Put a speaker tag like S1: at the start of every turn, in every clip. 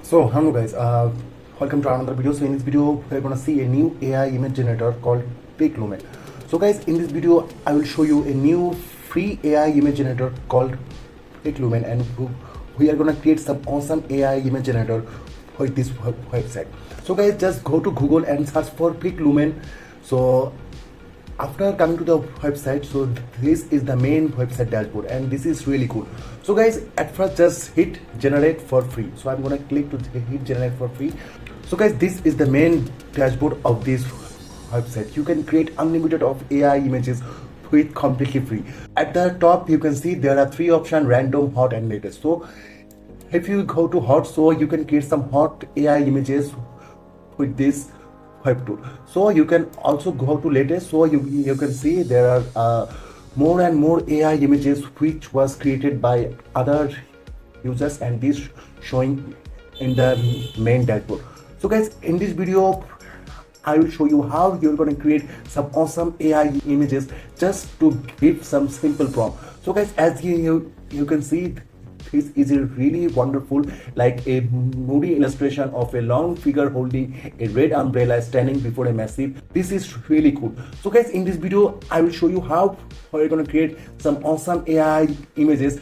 S1: So hello guys, welcome to another video. So in this video we're gonna see a new AI image generator called Pic Lumen. So guys, in this video I will show you a new free AI image generator called Pic Lumen, and we are gonna create some awesome AI image generator with this website. So guys, just go to Google and search for Pic Lumen. So after coming to the website, so this is the main website dashboard, and this is really cool. So guys, at first just hit generate for free. So I'm gonna click to hit generate for free. So guys, this is the main dashboard of this website. You can create unlimited of AI images with completely free. At the top you can see there are three options: random, hot, and latest. So if you go to hot, so you can create some hot AI images with this web tool. So you can also go to latest, so you can see there are more and more AI images which was created by other users, and this showing in the main dashboard. So guys, in this video I will show you how you're going to create some awesome AI images just to give some simple prompt. So guys, as you can see, this is really wonderful, like a moody illustration of a long figure holding a red umbrella standing before a massive. This is really cool. So guys, in this video I will show you how you're going to create some awesome AI images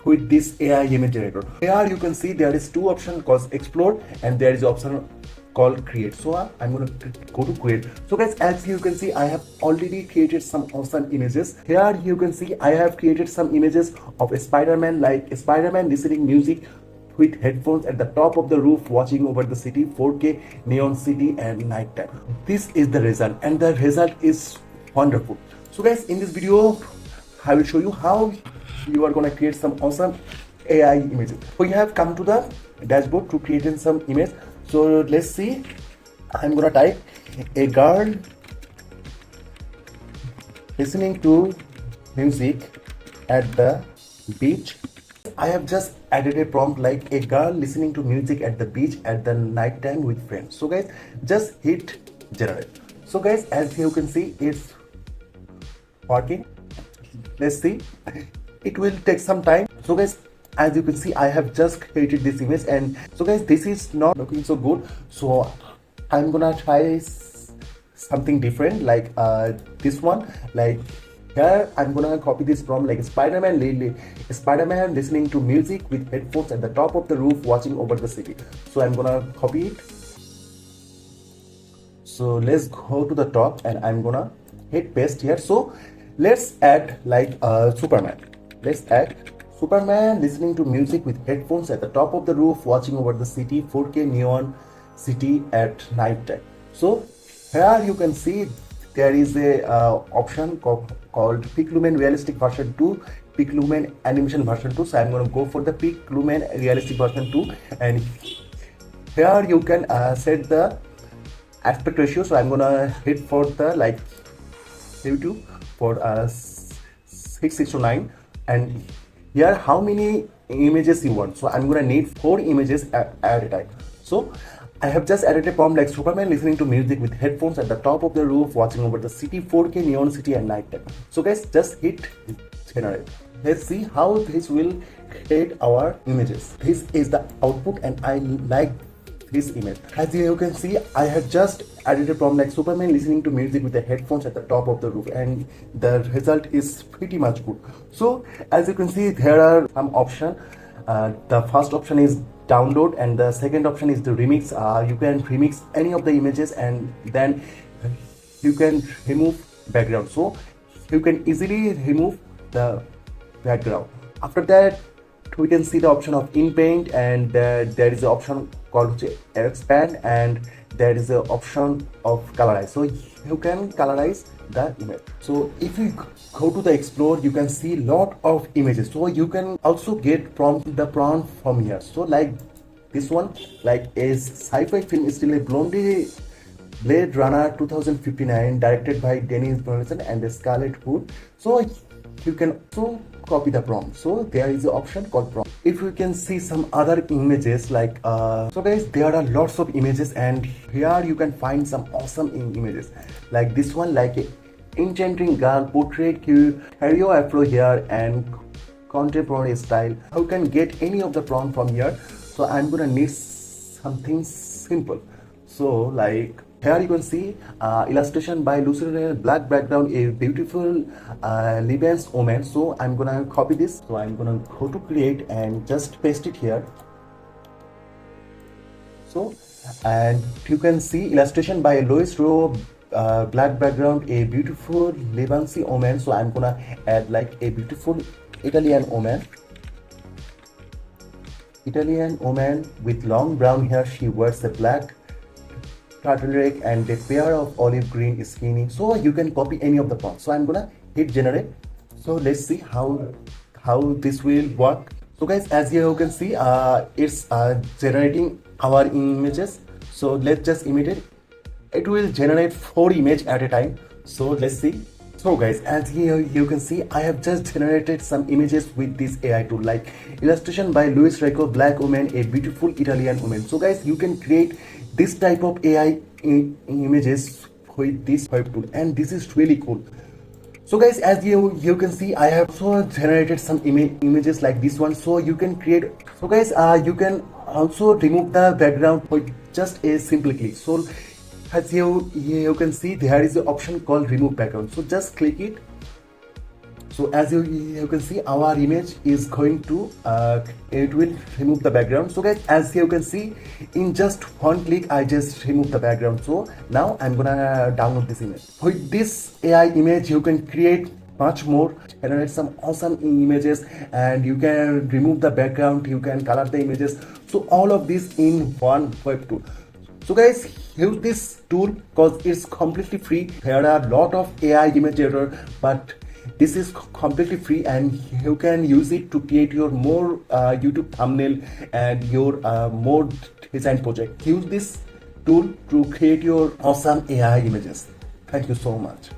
S1: with this AI image generator. Here you can see there is two options called explore, and there is option called create. So I'm going to go to create. So guys, as you can see, I have already created some awesome images. Here you can see I have created some images of a Spider-Man, like a Spider-Man listening music with headphones at the top of the roof, watching over the city, 4K neon city and nighttime. This is the result, and the result is wonderful. So guys, in this video I will show you how you are going to create some awesome AI images. We have come to the dashboard to create in some image. So let's see. I'm gonna type a girl listening to music at the beach. I have just added a prompt like a girl listening to music at the beach at the night time with friends. So guys, just hit generate. So guys, as you can see, it's working. Let's see. It will take some time. So guys, as you can see, I have just created this image, and so guys, this is not looking so good. So I'm gonna try something different, like this one. Like here I'm gonna copy this from like Spider-Man listening to music with headphones at the top of the roof watching over the city. So I'm gonna copy it. So let's go to the top, and I'm gonna hit paste here. So let's add like Superman. Let's add Superman listening to music with headphones at the top of the roof watching over the city, 4K neon city at night time. So here you can see there is a option called Pic Lumen Realistic version 2, Pic Lumen Animation version 2. So I'm going to go for the Pic Lumen Realistic version 2, and here you can set the aspect ratio. So I'm going to hit for the like YouTube for 6:9, and here how many images you want. So I'm gonna need 4 images at a time. So I have just added a prompt like Superman listening to music with headphones at the top of the roof watching over the city, 4K neon city and night time. So guys, just hit generate. Let's see how this will create our images. This is the output, and I like this image. As you can see, I have just added a prompt like Superman listening to music with the headphones at the top of the roof, and the result is pretty much good. So as you can see, there are some options. The first option is download, and the second option is the remix. You can remix any of the images, and then you can remove background. So you can easily remove the background. After that, we can see the option of in paint, and there is an option called expand, and there is an option of colorize. So you can colorize the image. So if you go to the explore, you can see lot of images. So you can also get the prompt from here. So like this one, like a sci-fi film is still a Blade Runner 2059, directed by Dennis Villeneuve and Scarlett Hood. So you can also copy the prompt. So there is an option called prompt. If you can see some other images, like so guys, there are lots of images, and here you can find some awesome images like this one, like a enchanting girl portrait, cute Harry afro hair and contemporary style. You can get any of the prompt from here. So I'm gonna need something simple. So like here you can see illustration by Lucifer, black background, a beautiful Lebanese woman. So I'm gonna copy this. So I'm gonna go to create and just paste it here. So and you can see illustration by Lois Rowe, black background, a beautiful Lebanese woman. So I'm gonna add like a beautiful Italian woman with long brown hair. She wears a black turtleneck and a pair of olive green skinny. So you can copy any of the fonts. So I'm gonna hit generate. So let's see how this will work. So guys, as you can see, it's generating our images. So let's just imitate. It will generate 4 images at a time. So let's see. So guys, as you can see, I have just generated some images with this AI tool, like illustration by Luis Rico, black woman, a beautiful Italian woman. So guys, you can create this type of AI images with this web tool, and this is really cool. So guys, as you can see, I have also generated some images like this one. So you can create. So guys, you can also remove the background with just a simple click. So as you can see, there is an option called remove background. So just click it. So as you can see, our image is going to it will remove the background. So guys, as you can see, in just one click I just remove the background. So now I'm gonna download this image. With this AI image you can create much more, generate some awesome images, and you can remove the background, you can color the images. So all of this in one web tool. So guys, use this tool because it's completely free. There are a lot of AI image generator, but this is completely free, and you can use it to create your more YouTube thumbnail and your more design project. Use this tool to create your awesome AI images. Thank you so much.